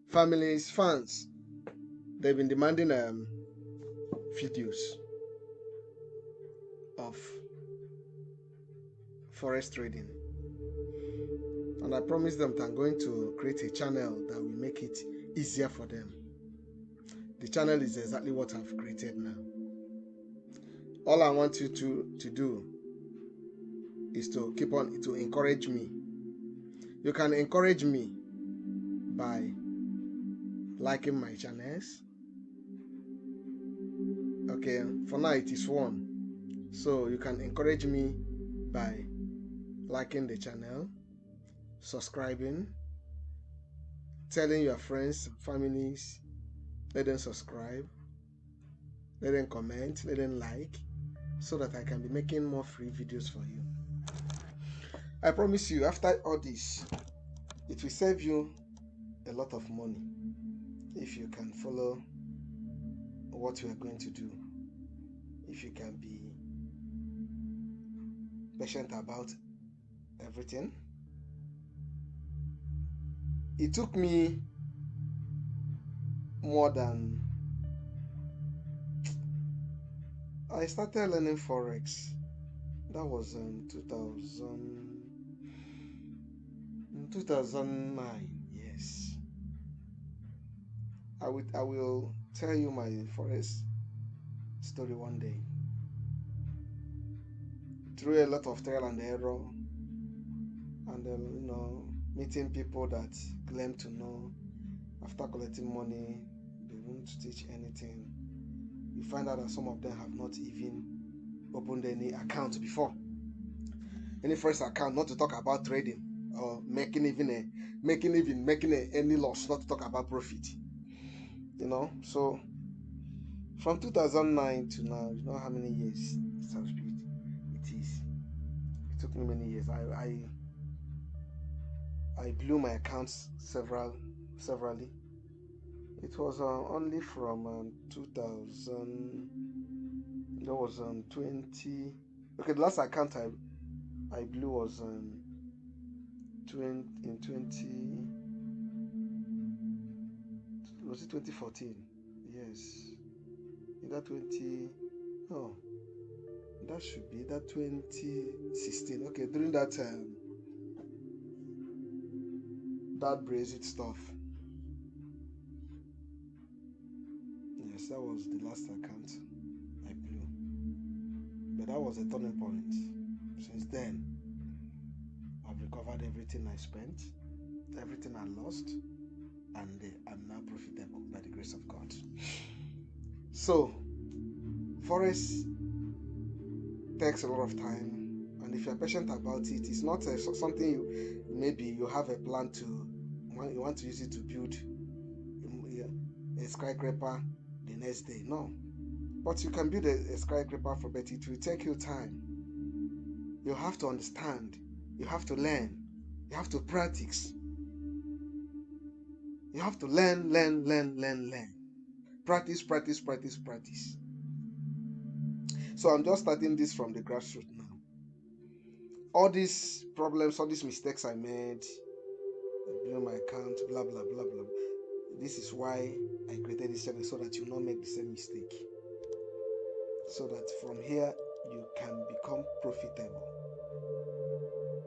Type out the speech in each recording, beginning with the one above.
families, fans, they've been demanding videos of forex trading, and I promised them that I'm going to create a channel that will make it easier for them. The channel is exactly what I've created now. All I want you to do is to keep on to encourage me. You can encourage me by liking my channels. Okay, for now it is 1. So you can encourage me by liking the channel, subscribing, telling your friends, families, let them subscribe, let them comment, let them like, so that I can be making more free videos for you. I promise you, after all this, it will save you a lot of money if you can follow what we are going to do, if you can be patient about everything. It took me more than... I started learning Forex. That was in 2009. Yes. I will tell you my Forex story one day. Through a lot of trial and error, and meeting people that claim to know. After collecting money, they won't teach anything. You find out that some of them have not even opened any account before, any first account, not to talk about trading or making any loss, not to talk about profit. So from 2009 to now, you know how many years it is. It took me many years. I blew my accounts severally. It was only from 2000. That was 20. Okay, the last account I blew was in 20. Was it 2014? Yes. Either 20. No, that should be that 2016. Okay, during that that Brexit stuff. Yes, that was the last account I blew. But that was a turning point. Since then, I've recovered everything I spent, everything I lost, and I'm now profitable by the grace of God. So, Forex takes a lot of time, and if you're patient about it, it's not something maybe you have a plan to, you want to use it to build a skyscraper the next day. No, but you can build a skyscraper for, but it will take you time. You have to understand, you have to learn, you have to practice, you have to learn. Practice. So I'm just starting this from the grassroots now. All these problems, all these mistakes I made, blew my account, blah blah blah blah. This is why I created this channel, so that you not make the same mistake. So that from here you can become profitable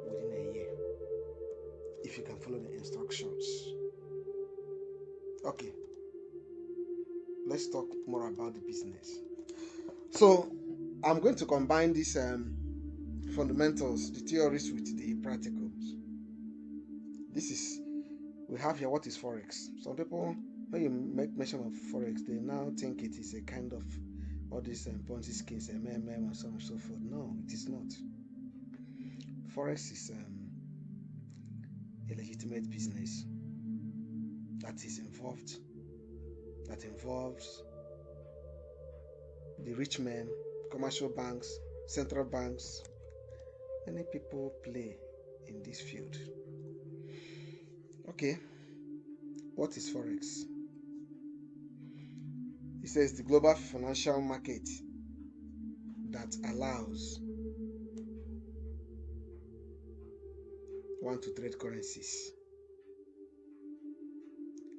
within a year if you can follow the instructions. Okay, let's talk more about the business. So I'm going to combine these fundamentals, the theories, with the practicals. We have here what is Forex. Some people, when you make mention of Forex, they now think it is a kind of all these Ponzi schemes, MMM, and so on and so forth. No, it is not. Forex is a legitimate business that involves the rich men, commercial banks, central banks. Many people play in this field. Okay, what is Forex? It says the global financial market that allows one to trade currencies.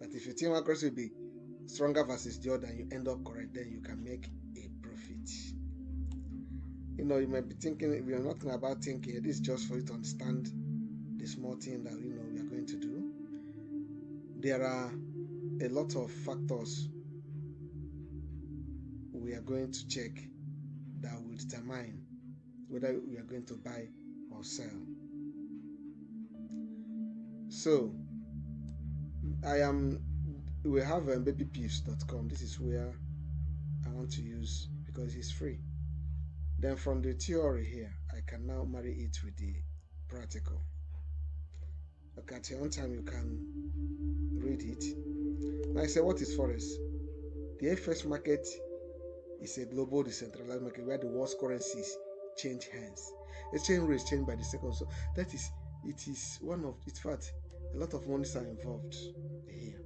But if you think one currency will be stronger versus the other and you end up correct, then you can make a profit. You know, you might be thinking, we are not about thinking, this is just for you to understand the small thing that, you know, we are going to do. There are a lot of factors we are going to check that will determine whether we are going to buy or sell. So we have babypips.com. This is where I want to use because it's free. Then from the theory here, I can now marry it with the practical. Okay, at your own time you can read it. Now I say, what is Forex? The FX market is a global decentralized market where the world's currencies change hands. Exchange rates change by the second. So that is, it is one of, in fact, a lot of monies are involved here.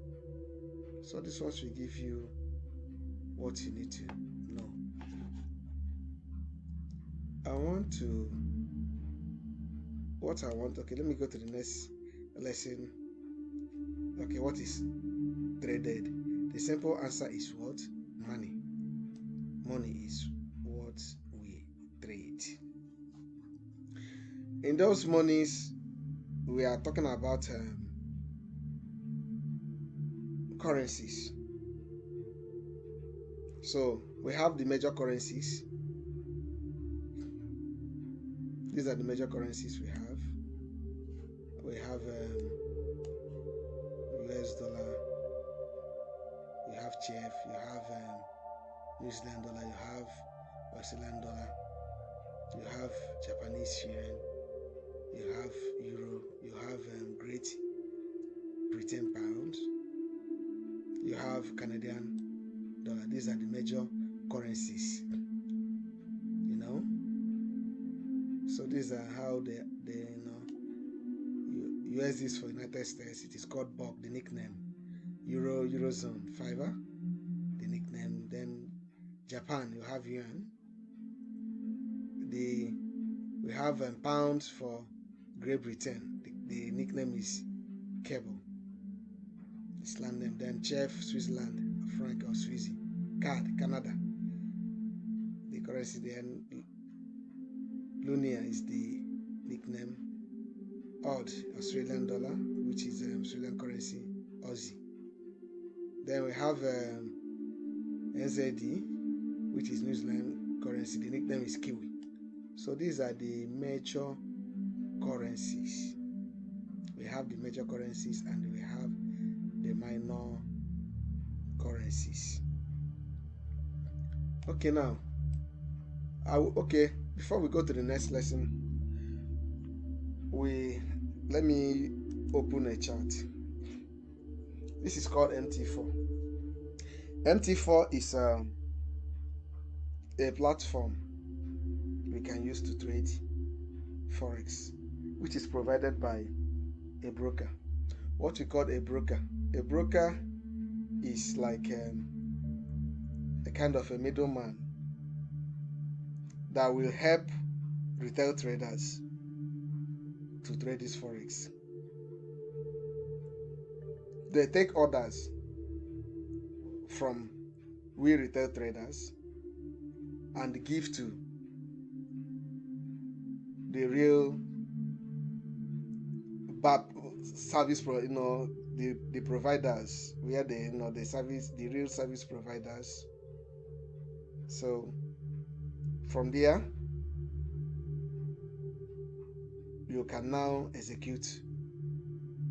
So this one will give you what you need to know. Okay, let me go to the next lesson. Okay, what is traded? The simple answer is what? Money. Money is what we trade. In those monies, we are talking about currencies. So we have the major currencies. These are the major currencies we have. We have US dollar, you have CHF, you have New Zealand dollar, you have Australian dollar, you have Japanese yen, you have euro, you have Great Britain pound, you have Canadian dollar. These are the major currencies, you know. So these are how they you know. USD is for United States. It is called BOC, the nickname. Eurozone, fiver, the nickname. Then Japan, you have yuan. We have pounds for Great Britain. The nickname is cable. It's land name. Then CHF, Switzerland, franc or Swissy. CAD, Canada. The currency. Then Lunia is the nickname. Odd, Australian dollar, which is Australian currency, Aussie. Then we have NZD, which is New Zealand currency. The nickname is Kiwi. So these are the major currencies. We have the major currencies and we have the minor currencies. Okay, now, before we go to the next lesson, let me open a chart. This is called MT4. MT4 is a platform we can use to trade Forex, which is provided by a broker. What we call a broker is like a kind of a middleman that will help retail traders to trade this Forex. They take orders from we retail traders and give to the real service the providers, where the real service providers. So from there you can now execute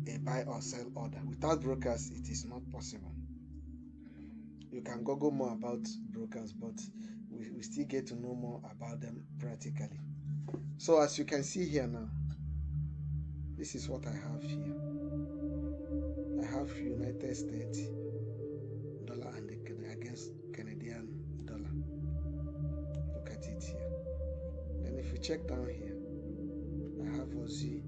a buy or sell order. Without brokers, it is not possible. You can Google more about brokers, but we still get to know more about them practically. So as you can see here now, this is what I have here. I have United States dollar and against Canadian dollar. Look at it here. Then if you check down here, I have Aussie,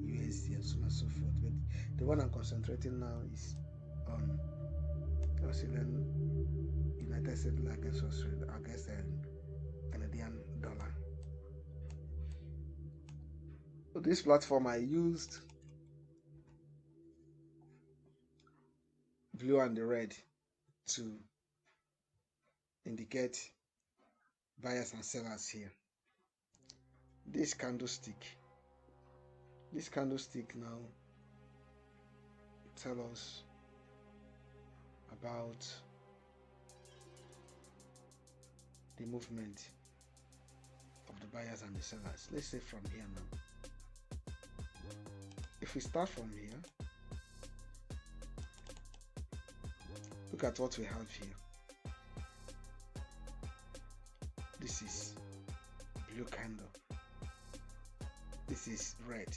USD, and so on and so forth. But the one I'm concentrating now is on Australian, United States dollar against Australia, against Canadian dollar. So this platform I used blue and the red to indicate buyers and sellers here. This candlestick now tell us about the movement of the buyers and the sellers. Let's say from here now. If we start from here, look at what we have here. This is blue candle. This is red.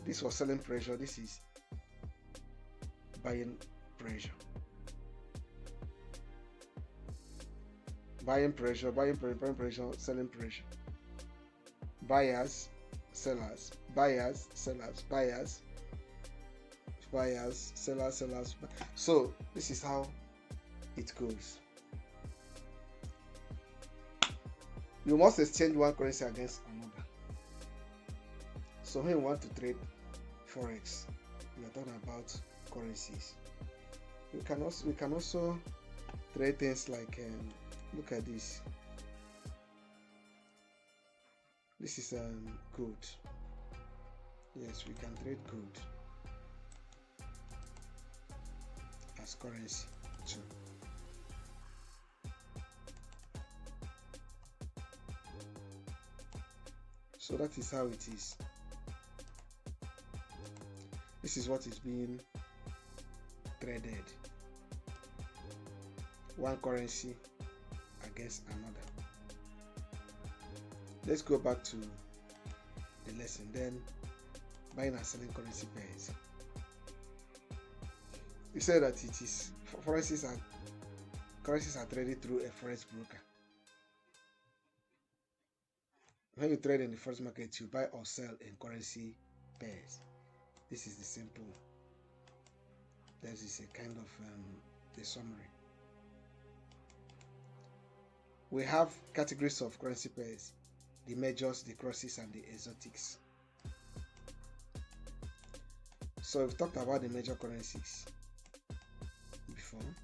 This was selling pressure. This is buying pressure. Buying pressure, buying pressure, selling pressure. Buyers, sellers, buyers, sellers, buyers, sellers. So this is how it goes. You must exchange one currency against another. So when you want to trade Forex, we are talking about currencies. We can also trade things like look at this. This is gold. Yes, we can trade gold as currency too. So that is how it is. This is what is being traded. One currency against another. Let's go back to the lesson. Then buying and selling currency pairs. We said that it is currencies are traded through a forex broker. When you trade in the forex market, you buy or sell in currency pairs. This is the simple. This is a kind of the summary. We have categories of currency pairs: the majors, the crosses, and the exotics. So we've talked about the major currencies before.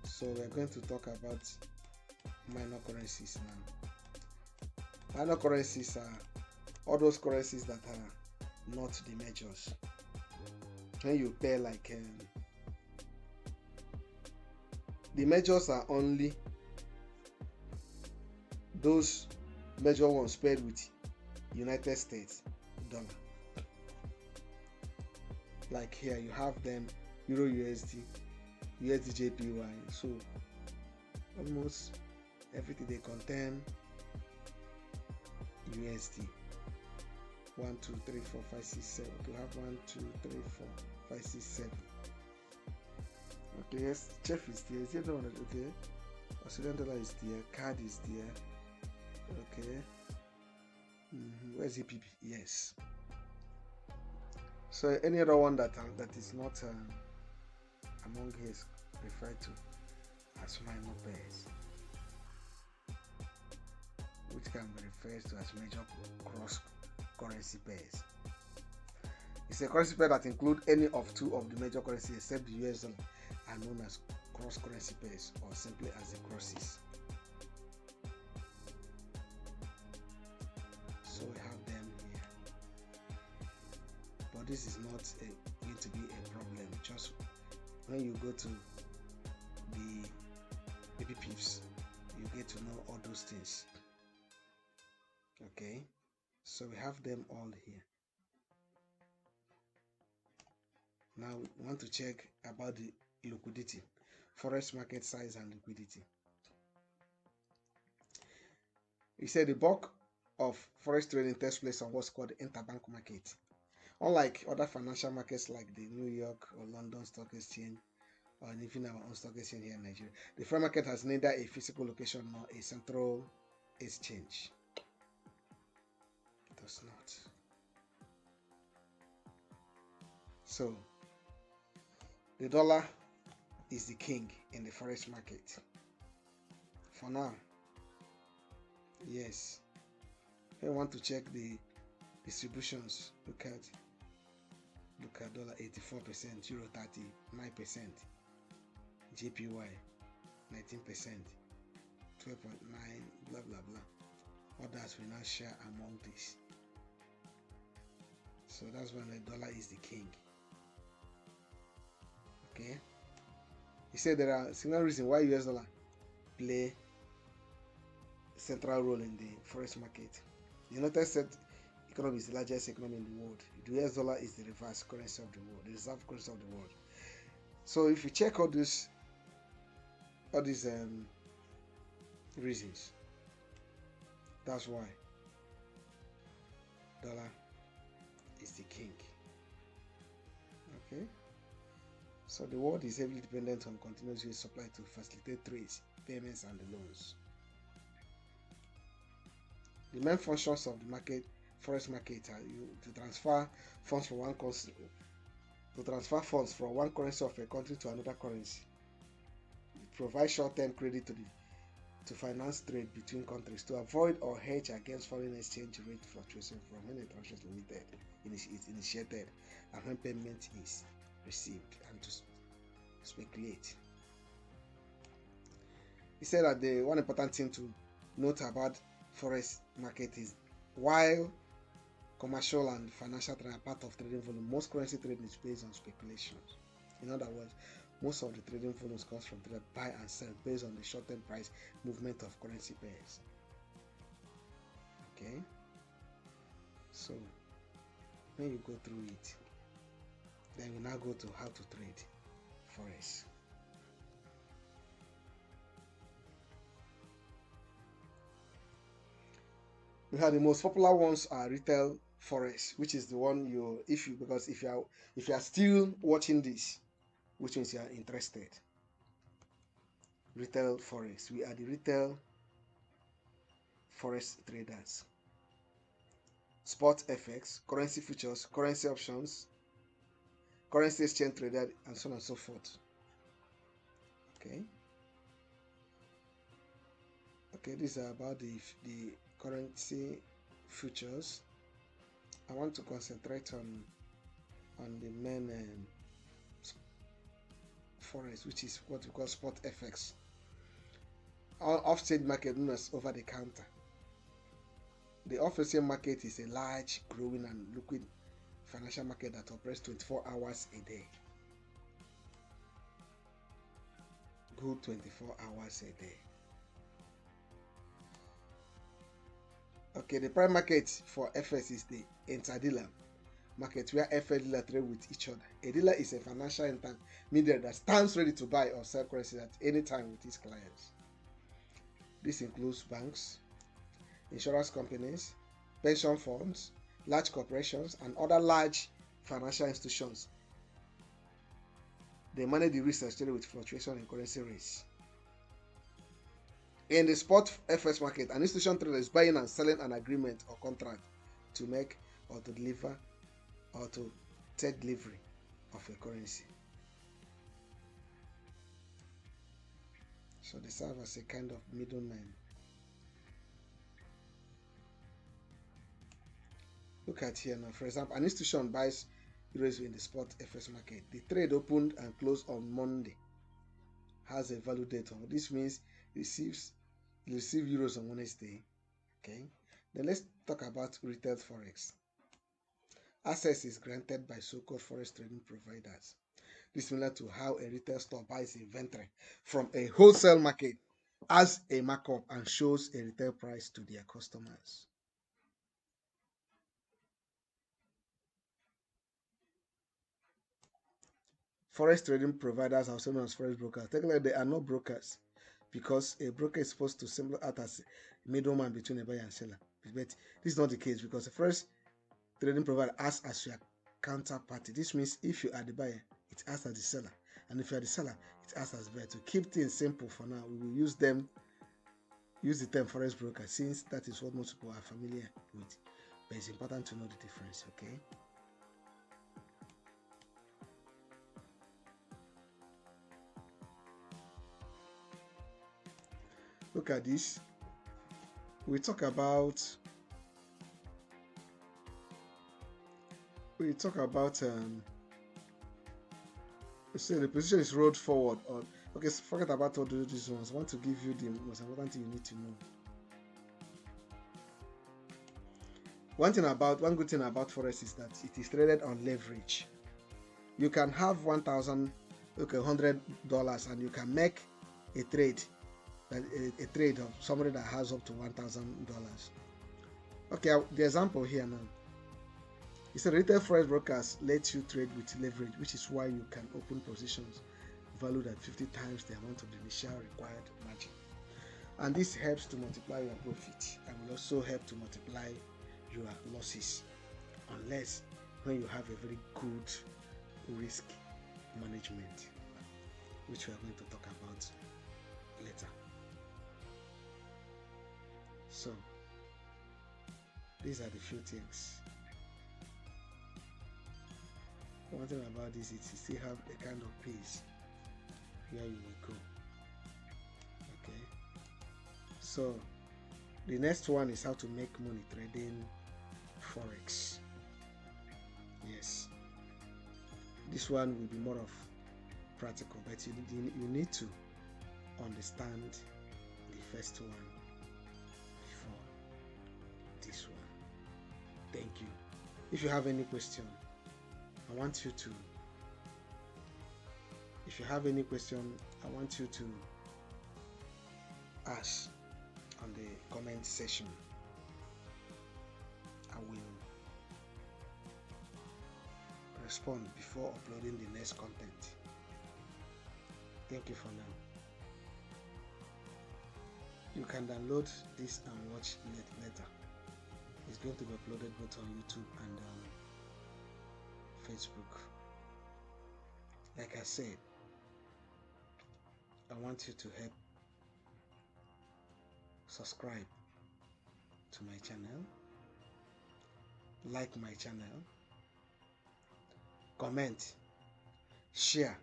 So we're going to talk about minor currencies now. Minor currencies are all those currencies that are not the majors. When you pair like the majors are only those major ones paired with United States dollar. Like here you have them Euro USD, USD JPY. So almost everything they contain USD. 1, 2, 3, 4, 5, 6, 7. We have 1, 2, 3, 4, 5, 6, 7. Okay, yes, chef is there. Is there no one? Okay. Australian dollar is there. Card is there. Okay. Where's EPP? Yes. So any other one that is not among his referred to as minor pairs, which can be referred to as major cross currency pairs. It's a currency pair that includes any of two of the major currencies except the US dollar, are known as cross currency pairs or simply as the crosses. So we have them here, but this is not going to be a problem. Just when you go to the BPPs, you get to know all those things. Okay, so we have them all here. Now we want to check about the liquidity, forex market size and liquidity. We said the bulk of forex trading takes place on what's called the interbank market. Unlike other financial markets like the New York or London Stock Exchange, or even our own stock exchange here in Nigeria, the forex market has neither a physical location nor a central exchange. It does not. So the dollar is the king in the forex market for now. Yes, I want to check the distributions. Look at Look at dollar 84%, euro 39%, JPY 19%, 12.9, blah blah blah. Others will now share among this. So that's when the dollar is the king. Okay. He said there are single reasons why US dollar play a central role in the forex market. The United States economy is the largest economy in the world. The US dollar is the reverse currency of the world, the reserve currency of the world. So if you check all these reasons, that's why dollar is the king. Okay. So the world is heavily dependent on continuous US supply to facilitate trades, payments, and the loans. The main functions of the market, forex market, are to transfer funds from one currency, of a country to another currency. Provide short-term credit to finance trade between countries, to avoid or hedge against foreign exchange rate fluctuation from when a transaction is initiated and when payment is received, and to speculate. He said that the one important thing to note about forex market is, while commercial and financial trade are part of trading volume, most currency trading is based on speculations. In other words, most of the trading volumes comes from trade buy and sell based on the short-term price movement of currency pairs. Okay, so when you go through it, then we now go to how to trade forex. We have the most popular ones are retail forex, which is the one if you are still watching this, which means you are interested. Retail forex. We are the retail forex traders. Spot FX, currency futures, currency options, currency exchange trader, and so on and so forth. Okay. Okay, these are about the currency futures. I want to concentrate on the main forex, which is what we call spot FX. Our off-exchange market known as over the counter. The off-exchange market is a large, growing, and liquid financial market that operates 24 hours a day. Good 24 hours a day. Okay, the prime market for FX is the inter-dealer market, where FX dealers trade with each other. A dealer is a financial intermediary that stands ready to buy or sell currency at any time with his clients. This includes banks, insurance companies, pension funds, large corporations, and other large financial institutions. They manage the risk associated with fluctuation in currency rates. In the spot FX market, an institution trader is buying and selling an agreement or contract to make or to deliver or to take delivery of a currency. So they serve as a kind of middleman. Look at here now. For example, an institution buys euros in the spot FX market. The trade opened and closed on Monday. Has a value date on. This means receive euros on Wednesday. Okay. Then let's talk about retail forex. Access is granted by so-called forex trading providers. This is similar to how a retail store buys inventory from a wholesale market, as a markup, and shows a retail price to their customers. Forex trading providers are also known as forex brokers. Technically, they are not brokers, because a broker is supposed to simply act as a middleman between a buyer and seller. But this is not the case, because the forex trading provider acts as your counterparty. This means if you are the buyer, it acts as the seller, and if you are the seller, it acts as the buyer. To keep things simple for now, we will use the term forex broker, since that is what most people are familiar with. But it's important to know the difference. Okay. Look at this. We talk about we talk about say the position is rolled forward, or okay, so forget about all these ones. I want to give you the most important thing you need to know. One good thing about Forex is that it is traded on leverage. You can have $1,000, $100, and you can make a trade, a trade of somebody that has up to $1,000. Okay, the example here now. It's a retail Forex brokers let you trade with leverage, which is why you can open positions valued at 50 times the amount of the initial required margin. And this helps to multiply your profit and will also help to multiply your losses, unless when you have a very good risk management, which we are going to talk about later. So these are the few things. One thing about this is you still have a kind of pace where you will go. Okay, so the next one is how to make money trading Forex. Yes, this one will be more of practical, but you need to understand the first one before this one. Thank you. If you have any question, I want you to ask on the comment section. I will respond before uploading the next content. Thank you for now. You can download this and watch it later. It's going to be uploaded both on YouTube and Facebook. Like I said, I want you to help subscribe to my channel, like my channel, comment, share,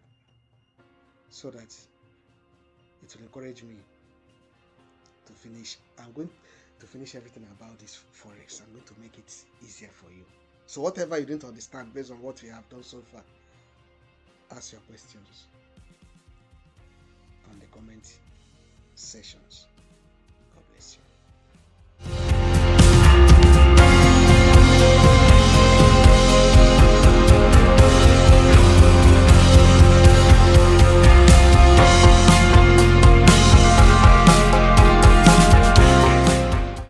so that it will encourage me to finish. I'm going to finish everything about this Forex. I'm going to make it easier for you. So whatever you didn't understand based on what we have done so far, ask your questions on the comment sections.